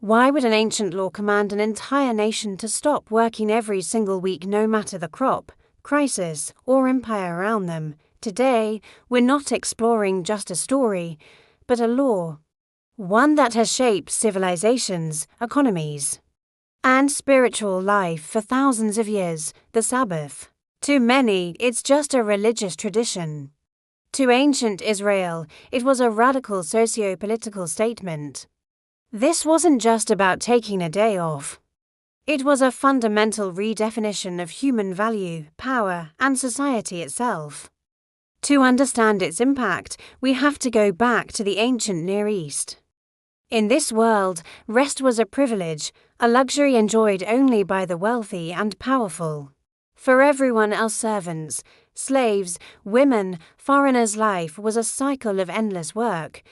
Why would an ancient law command an entire nation to stop working every single week no matter the crop, crisis, or empire around them? Today, we're not exploring just a story, but a law. One that has shaped civilizations, economies, and spiritual life for thousands of years, the Sabbath. To many, it's just a religious tradition. To ancient Israel, it was a radical socio-political statement. This wasn't just about taking a day off. It was a fundamental redefinition of human value, power, and society itself. To understand its impact, we have to go back to the ancient Near East. In this world, rest was a privilege, a luxury enjoyed only by the wealthy and powerful. For everyone else, servants, slaves, women, foreigners' life was a cycle of endless work.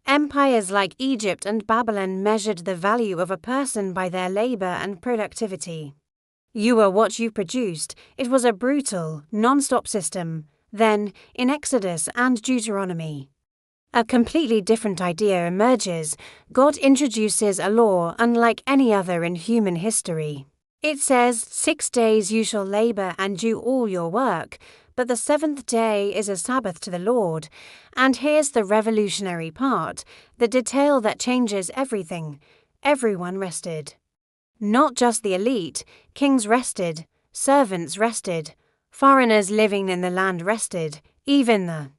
Empires like Egypt and Babylon measured the value of a person by their labor and productivity. You were what you produced. It was a brutal, non-stop system. Then, in Exodus and Deuteronomy, a completely different idea emerges. God introduces a law unlike any other in human history. It says, 6 days you shall labor and do all your work, but the seventh day is a Sabbath to the Lord. And here's the revolutionary part, the detail that changes everything. Everyone rested. Not just the elite, kings rested, servants rested, foreigners living in the land rested, even the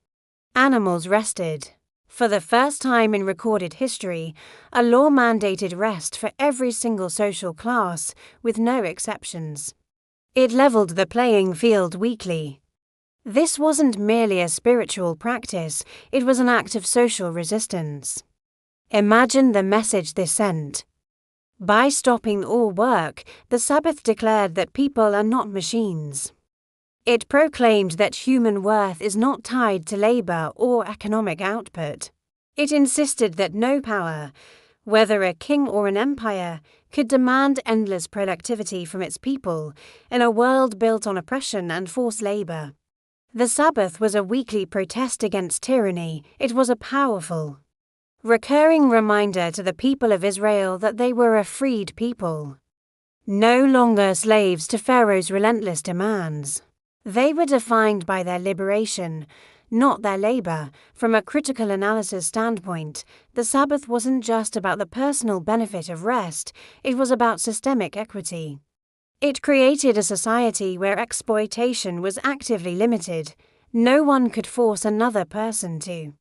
animals rested. For the first time in recorded history, a law mandated rest for every single social class, with no exceptions. It leveled the playing field weekly. This wasn't merely a spiritual practice, it was an act of social resistance. Imagine the message this sent. By stopping all work, the Sabbath declared that people are not machines. It proclaimed that human worth is not tied to labor or economic output. It insisted that no power, whether a king or an empire, could demand endless productivity from its people in a world built on oppression and forced labor. The Sabbath was a weekly protest against tyranny. It was a powerful, recurring reminder to the people of Israel that they were a freed people, no longer slaves to Pharaoh's relentless demands. They were defined by their liberation, not their labor. From a critical analysis standpoint, the Sabbath wasn't just about the personal benefit of rest, it was about systemic equity. It created a society where exploitation was actively limited. No one could force another person to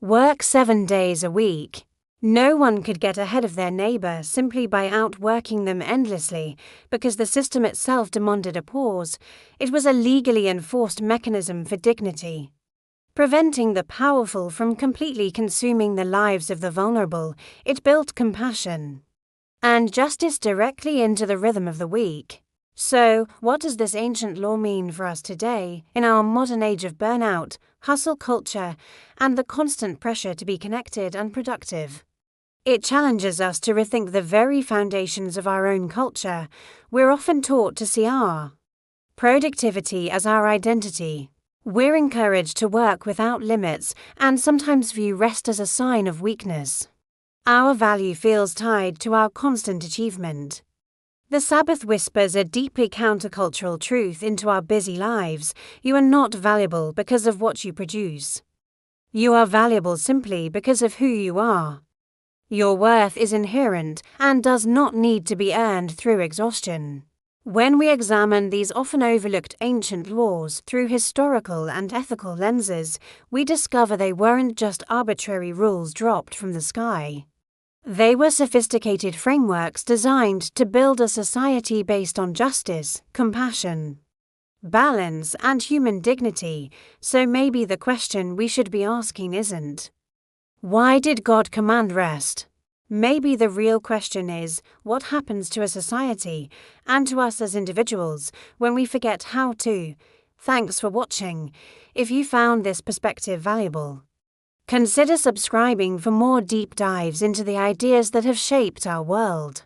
work 7 days a week. No one could get ahead of their neighbor simply by outworking them endlessly, because the system itself demanded a pause. It was a legally enforced mechanism for dignity, preventing the powerful from completely consuming the lives of the vulnerable. It built compassion and justice directly into the rhythm of the week. So, what does this ancient law mean for us today, in our modern age of burnout, hustle culture, and the constant pressure to be connected and productive? It challenges us to rethink the very foundations of our own culture. We're often taught to see our productivity as our identity. We're encouraged to work without limits and sometimes view rest as a sign of weakness. Our value feels tied to our constant achievement. The Sabbath whispers a deeply countercultural truth into our busy lives. You are not valuable because of what you produce. You are valuable simply because of who you are. Your worth is inherent and does not need to be earned through exhaustion. When we examine these often overlooked ancient laws through historical and ethical lenses, we discover they weren't just arbitrary rules dropped from the sky. They were sophisticated frameworks designed to build a society based on justice, compassion, balance, and human dignity. So maybe the question we should be asking isn't, why did God command rest? Maybe the real question is, what happens to a society and to us as individuals when we forget how to? Thanks for watching. If you found this perspective valuable, consider subscribing for more deep dives into the ideas that have shaped our world.